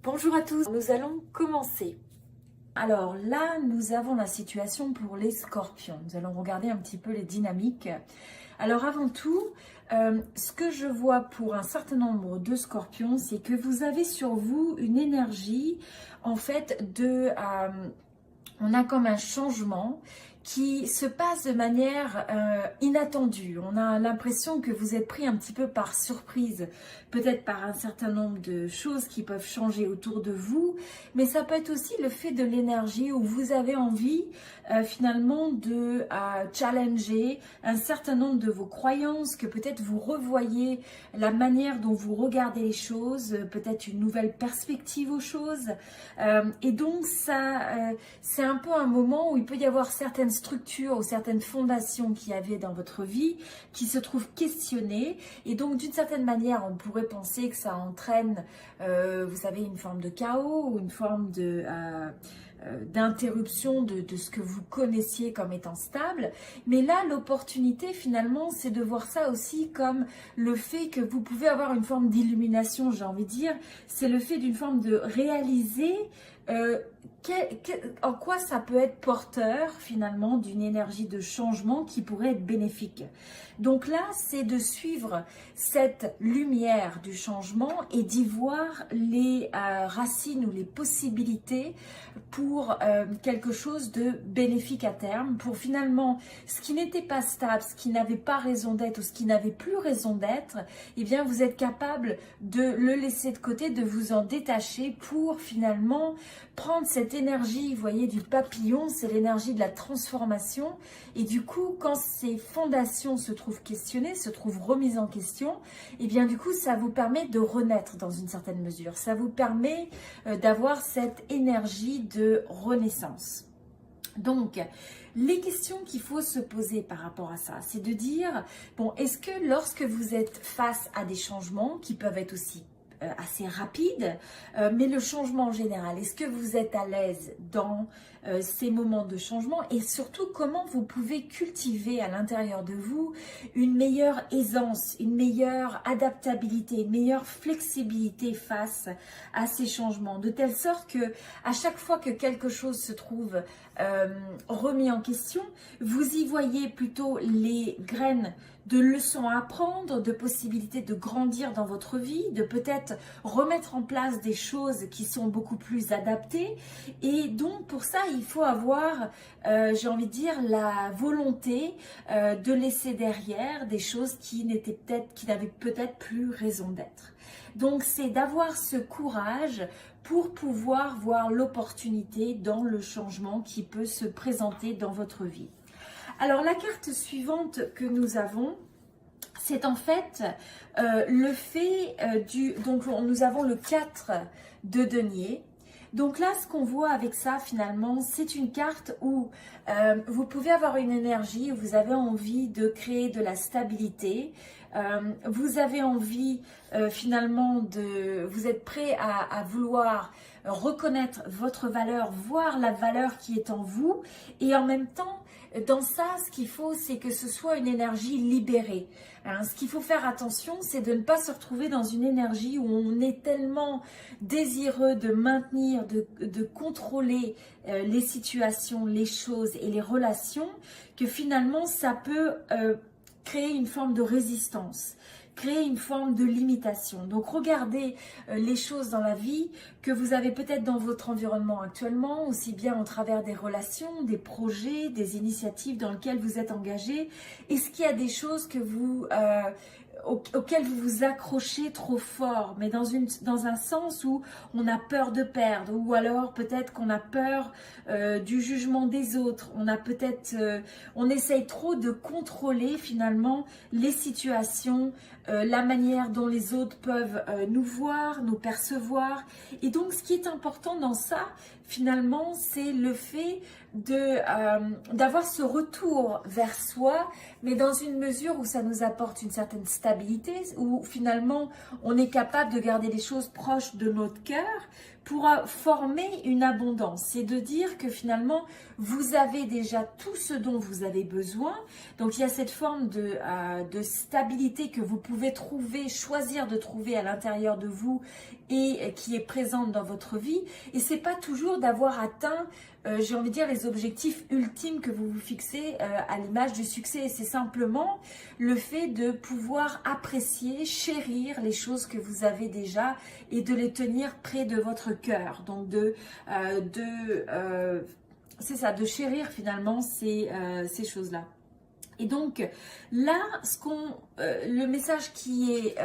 Bonjour à tous, nous allons commencer. Alors là, nous avons la situation pour les scorpions. Nous allons regarder un petit peu les dynamiques. Alors avant tout, ce que je vois pour un certain nombre de scorpions, c'est que vous avez sur vous une énergie, en fait, on a comme un changement qui se passe de manière inattendue. On a l'impression que vous êtes pris un petit peu par surprise, peut-être par un certain nombre de choses qui peuvent changer autour de vous, mais ça peut être aussi le fait de l'énergie où vous avez envie finalement de challenger un certain nombre de vos croyances, que peut-être vous revoyez la manière dont vous regardez les choses, peut-être une nouvelle perspective aux choses. Et donc ça, c'est un peu un moment où il peut y avoir certaines structures ou certaines fondations qu'il y avait dans votre vie qui se trouvent questionnées. Et donc d'une certaine manière, on pourrait penser que ça entraîne, vous savez, une forme de chaos ou une forme d'interruption de ce que vous connaissiez comme étant stable. Mais là, l'opportunité finalement, c'est de voir ça aussi comme le fait que vous pouvez avoir une forme d'illumination, j'ai envie de dire. C'est le fait d'une forme de réaliser en quoi ça peut être porteur finalement d'une énergie de changement qui pourrait être bénéfique. Donc là, c'est de suivre cette lumière du changement et d'y voir les racines ou les possibilités pour quelque chose de bénéfique à terme, pour finalement ce qui n'était pas stable, ce qui n'avait pas raison d'être ou ce qui n'avait plus raison d'être, eh bien vous êtes capable de le laisser de côté, de vous en détacher pour finalement prendre cette énergie, vous voyez, du papillon, c'est l'énergie de la transformation. Et du coup, quand ces fondations se trouvent questionnées, se trouvent remises en question, et bien du coup, ça vous permet de renaître dans une certaine mesure. Ça vous permet d'avoir cette énergie de renaissance. Donc, les questions qu'il faut se poser par rapport à ça, c'est de dire, bon, est-ce que lorsque vous êtes face à des changements qui peuvent être aussi assez rapide, mais le changement en général, est-ce que vous êtes à l'aise dans ces moments de changement et surtout comment vous pouvez cultiver à l'intérieur de vous une meilleure aisance, une meilleure adaptabilité, une meilleure flexibilité face à ces changements, de telle sorte que à chaque fois que quelque chose se trouve remis en question, vous y voyez plutôt les graines de leçons à apprendre, de possibilités de grandir dans votre vie, de peut-être remettre en place des choses qui sont beaucoup plus adaptées. Et donc pour ça, il faut avoir, j'ai envie de dire, la volonté de laisser derrière des choses qui n'avaient peut-être plus raison d'être. Donc c'est d'avoir ce courage pour pouvoir voir l'opportunité dans le changement qui peut se présenter dans votre vie. Alors la carte suivante que nous avons, c'est en fait le fait donc nous avons le 4 de denier. Donc là, ce qu'on voit avec ça finalement, c'est une carte où vous pouvez avoir une énergie, où vous avez envie de créer de la stabilité, vous avez envie finalement vous êtes prêt à vouloir reconnaître votre valeur, voir la valeur qui est en vous et en même temps, dans ça, ce qu'il faut, c'est que ce soit une énergie libérée. Hein, ce qu'il faut faire attention, c'est de ne pas se retrouver dans une énergie où on est tellement désireux de maintenir, de contrôler les situations, les choses et les relations, que finalement, ça peut créer une forme de résistance, créer une forme de limitation. Donc regardez les choses dans la vie que vous avez peut-être dans votre environnement actuellement, aussi bien au travers des relations, des projets, des initiatives dans lesquelles vous êtes engagé. Est-ce qu'il y a des choses que auxquelles vous vous accrochez trop fort, mais dans un sens où on a peur de perdre, ou alors peut-être qu'on a peur du jugement des autres, on essaye trop de contrôler finalement les situations, la manière dont les autres peuvent nous voir, nous percevoir. Et donc ce qui est important dans ça, finalement, c'est le fait d'avoir ce retour vers soi, mais dans une mesure où ça nous apporte une certaine stabilité, où finalement on est capable de garder les choses proches de notre cœur pour former une abondance. C'est de dire que finalement vous avez déjà tout ce dont vous avez besoin. Donc il y a cette forme de stabilité que vous pouvez pouvez choisir de trouver à l'intérieur de vous et qui est présente dans votre vie. Et c'est pas toujours d'avoir atteint, j'ai envie de dire, les objectifs ultimes que vous vous fixez à l'image du succès. C'est simplement le fait de pouvoir apprécier, chérir les choses que vous avez déjà et de les tenir près de votre cœur. Donc c'est ça, de chérir finalement ces choses-là. Et donc là, le message qui est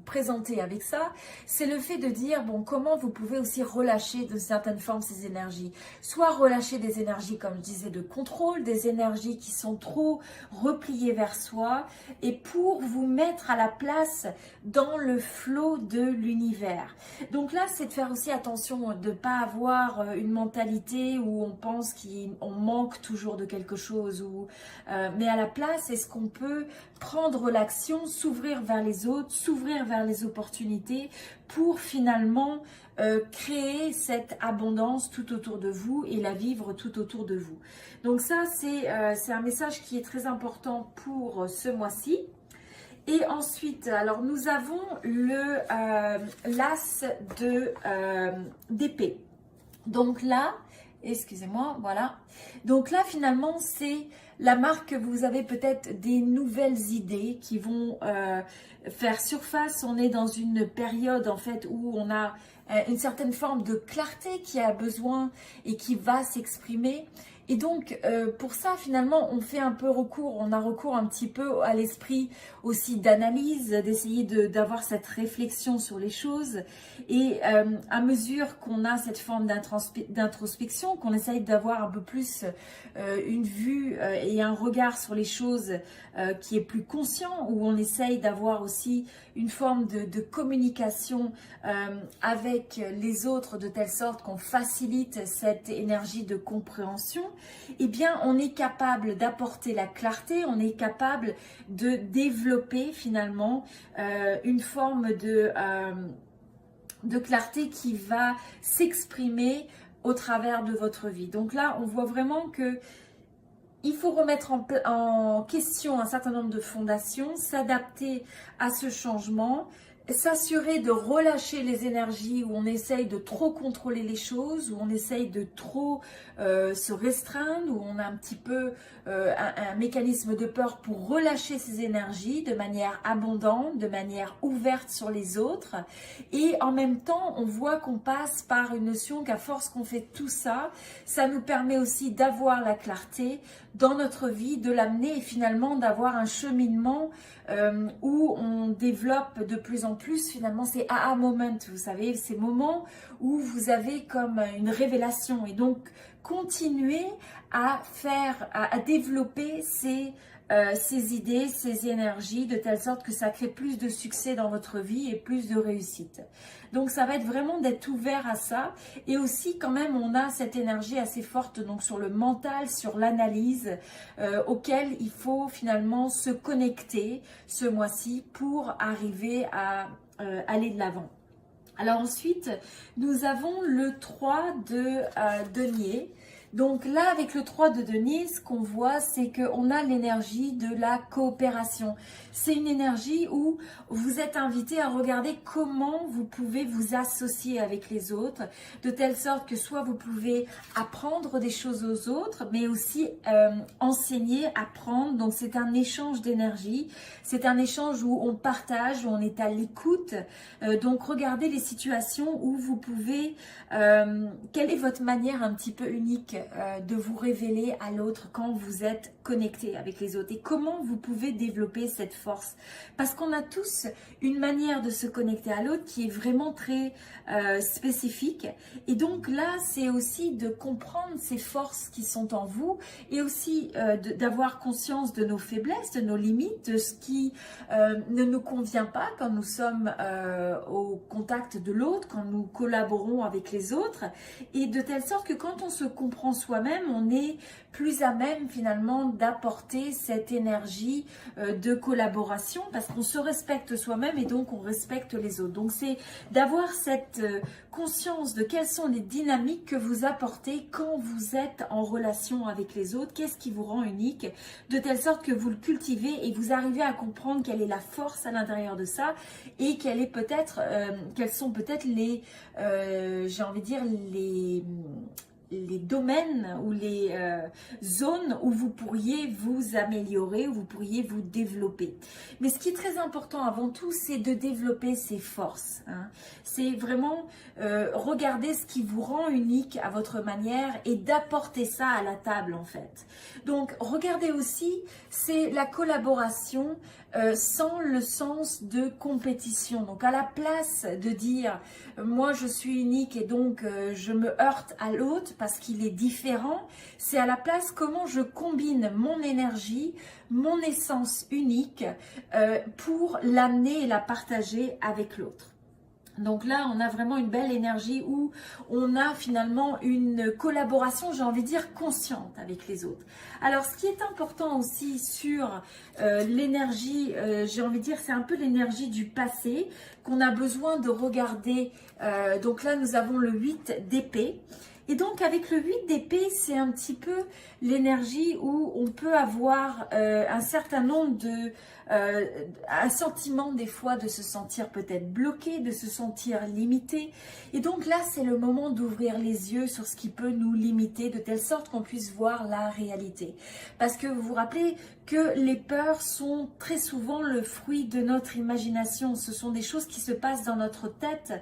présenté avec ça, c'est le fait de dire, bon, comment vous pouvez aussi relâcher de certaines formes ces énergies. Soit relâcher des énergies, comme je disais, de contrôle, des énergies qui sont trop repliées vers soi, et pour vous mettre à la place dans le flot de l'univers. Donc là, c'est de faire aussi attention de ne pas avoir une mentalité où on pense qu'on manque toujours de quelque chose, mais à la place, est-ce qu'on peut prendre l'action, s'ouvrir vers les autres, s'ouvrir vers les opportunités pour finalement créer cette abondance tout autour de vous et la vivre tout autour de vous. Donc ça, c'est un message qui est très important pour ce mois-ci. Et ensuite, alors nous avons l'as d'épée. Donc là, excusez-moi, voilà. Donc là, finalement, c'est la marque que vous avez peut-être des nouvelles idées qui vont faire surface. On est dans une période en fait où on a une certaine forme de clarté qui a besoin et qui va s'exprimer. Et donc, pour ça, finalement, on fait un peu on a recours un petit peu à l'esprit aussi d'analyse, d'essayer d'avoir cette réflexion sur les choses. Et à mesure qu'on a cette forme d'introspection, qu'on essaye d'avoir un peu plus une vue et un regard sur les choses qui est plus conscient, où on essaye d'avoir aussi une forme de communication avec les autres de telle sorte qu'on facilite cette énergie de compréhension, eh bien on est capable d'apporter la clarté, on est capable de développer finalement une forme de clarté qui va s'exprimer au travers de votre vie. Donc là, on voit vraiment que il faut remettre en question un certain nombre de fondations, s'adapter à ce changement, s'assurer de relâcher les énergies où on essaye de trop contrôler les choses, où on essaye de trop se restreindre, où on a un petit peu un mécanisme de peur pour relâcher ces énergies de manière abondante, de manière ouverte sur les autres. Et en même temps, on voit qu'on passe par une notion qu'à force qu'on fait tout ça, ça nous permet aussi d'avoir la clarté dans notre vie, de l'amener et finalement d'avoir un cheminement où on développe de plus en plus finalement ces aha moments, vous savez, ces moments où vous avez comme une révélation et donc continuer à développer ces idées, ces énergies de telle sorte que ça crée plus de succès dans votre vie et plus de réussite. Donc ça va être vraiment d'être ouvert à ça et aussi quand même on a cette énergie assez forte donc sur le mental, sur l'analyse auquel il faut finalement se connecter ce mois-ci pour arriver à aller de l'avant. Alors ensuite, nous avons le 3 de denier. Donc là, avec le 3 de denier, ce qu'on voit, c'est qu'on a l'énergie de la coopération. C'est une énergie où vous êtes invité à regarder comment vous pouvez vous associer avec les autres, de telle sorte que soit vous pouvez apprendre des choses aux autres, mais aussi enseigner, apprendre. Donc c'est un échange d'énergie, c'est un échange où on partage, où on est à l'écoute. Donc regardez les situations où vous pouvez, quelle est votre manière un petit peu unique de vous révéler à l'autre quand vous êtes connecté avec les autres et comment vous pouvez développer cette force parce qu'on a tous une manière de se connecter à l'autre qui est vraiment très spécifique et donc là c'est aussi de comprendre ces forces qui sont en vous et aussi d'avoir conscience de nos faiblesses, de nos limites, de ce qui ne nous convient pas quand nous sommes au contact de l'autre, quand nous collaborons avec les autres et de telle sorte que quand on se comprend comprend soi-même, on est plus à même finalement d'apporter cette énergie de collaboration parce qu'on se respecte soi-même et donc on respecte les autres. Donc c'est d'avoir cette conscience de quelles sont les dynamiques que vous apportez quand vous êtes en relation avec les autres, qu'est-ce qui vous rend unique, de telle sorte que vous le cultivez et vous arrivez à comprendre quelle est la force à l'intérieur de ça et quelle est peut-être, quels sont peut-être les, j'ai envie de dire, les domaines ou les zones où vous pourriez vous améliorer, où vous pourriez vous développer. Mais ce qui est très important avant tout, c'est de développer ses forces. Hein. C'est vraiment regarder ce qui vous rend unique à votre manière et d'apporter ça à la table en fait. Donc regardez aussi, c'est la collaboration sans le sens de compétition. Donc à la place de dire moi je suis unique et donc je me heurte à l'autre parce qu'il est différent, c'est à la place comment je combine mon énergie, mon essence unique pour l'amener et la partager avec l'autre. Donc là, on a vraiment une belle énergie où on a finalement une collaboration, j'ai envie de dire, consciente avec les autres. Alors, ce qui est important aussi sur l'énergie, j'ai envie de dire, c'est un peu l'énergie du passé qu'on a besoin de regarder. Donc là, nous avons le 8 d'épée. Et donc, avec le 8 d'épée, c'est un petit peu l'énergie où on peut avoir un certain nombre de... un sentiment des fois de se sentir peut-être bloqué, de se sentir limité. Et donc là, c'est le moment d'ouvrir les yeux sur ce qui peut nous limiter, de telle sorte qu'on puisse voir la réalité. Parce que vous vous rappelez que les peurs sont très souvent le fruit de notre imagination. Ce sont des choses qui se passent dans notre tête,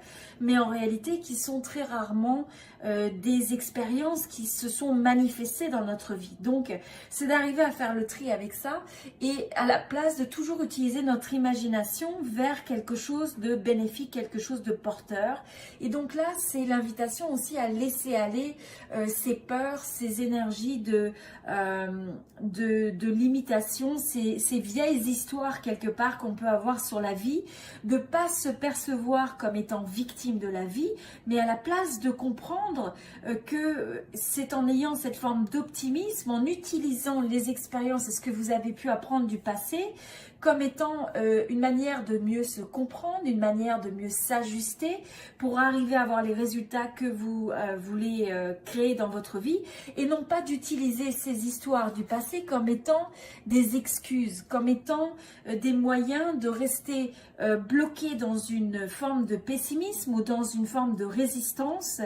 mais en réalité qui sont très rarement des expériences qui se sont manifestées dans notre vie. Donc, c'est d'arriver à faire le tri avec ça et à la place de toujours utiliser notre imagination vers quelque chose de bénéfique, quelque chose de porteur. Et donc là, c'est l'invitation aussi à laisser aller ces peurs, ces énergies de limitation, ces vieilles histoires quelque part qu'on peut avoir sur la vie, de ne pas se percevoir comme étant victime de la vie, mais à la place de comprendre que c'est en ayant cette forme d'optimisme, en utilisant les expériences et ce que vous avez pu apprendre du passé, comme étant une manière de mieux se comprendre, une manière de mieux s'ajuster pour arriver à avoir les résultats que vous voulez créer dans votre vie et non pas d'utiliser ces histoires du passé comme étant des excuses, comme étant des moyens de rester bloqué dans une forme de pessimisme ou dans une forme de résistance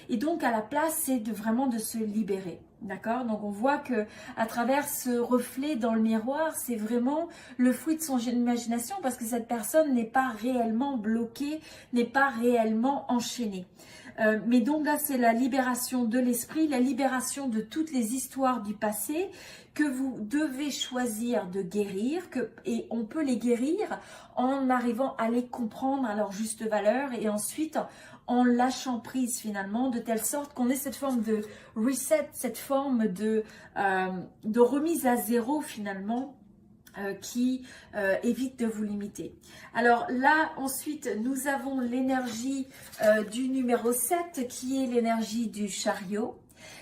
et donc à la place c'est vraiment de se libérer. D'accord? Donc on voit que à travers ce reflet dans le miroir, c'est vraiment le fruit de son imagination parce que cette personne n'est pas réellement bloquée, n'est pas réellement enchaînée. Mais donc là, c'est la libération de l'esprit, la libération de toutes les histoires du passé que vous devez choisir de guérir et on peut les guérir en arrivant à les comprendre à leur juste valeur et ensuite en lâchant prise finalement, de telle sorte qu'on ait cette forme de reset, cette forme de remise à zéro finalement, qui évite de vous limiter. Alors là, ensuite, nous avons l'énergie du numéro 7 qui est l'énergie du chariot.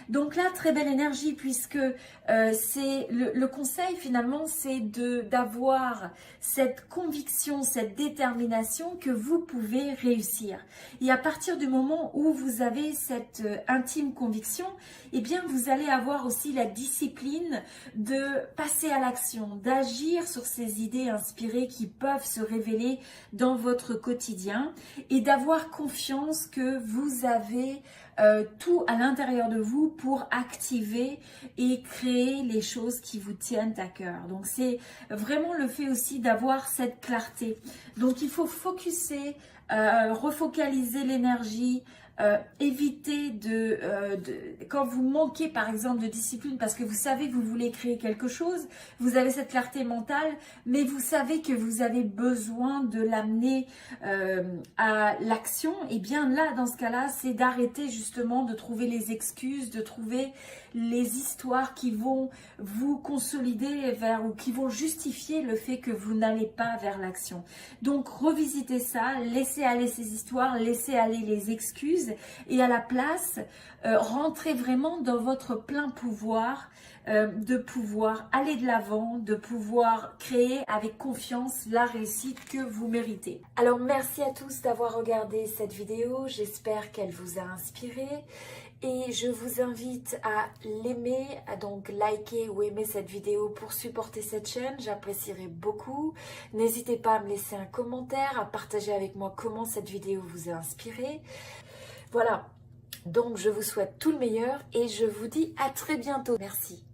Donc là, très belle énergie puisque c'est le conseil finalement, c'est d'avoir cette conviction, cette détermination que vous pouvez réussir. Et à partir du moment où vous avez cette intime conviction, eh bien vous allez avoir aussi la discipline de passer à l'action, d'agir sur ces idées inspirées qui peuvent se révéler dans votre quotidien et d'avoir confiance que vous avez tout à l'intérieur de vous pour activer et créer les choses qui vous tiennent à cœur. Donc c'est vraiment le fait aussi d'avoir cette clarté. Donc il faut focuser, refocaliser l'énergie, éviter quand vous manquez par exemple de discipline parce que vous savez que vous voulez créer quelque chose, vous avez cette clarté mentale, mais vous savez que vous avez besoin de l'amener à l'action, et bien là dans ce cas-là c'est d'arrêter justement de trouver les excuses, de trouver les histoires qui vont vous consolider ou qui vont justifier le fait que vous n'allez pas vers l'action. Donc revisitez ça, laissez aller ces histoires, laissez aller les excuses excuses et à la place, rentrez vraiment dans votre plein pouvoir, de pouvoir aller de l'avant, de pouvoir créer avec confiance la réussite que vous méritez. Alors merci à tous d'avoir regardé cette vidéo, j'espère qu'elle vous a inspiré et je vous invite à l'aimer, à donc liker ou aimer cette vidéo pour supporter cette chaîne, j'apprécierais beaucoup. N'hésitez pas à me laisser un commentaire, à partager avec moi comment cette vidéo vous a inspiré. Voilà, donc je vous souhaite tout le meilleur et je vous dis à très bientôt. Merci.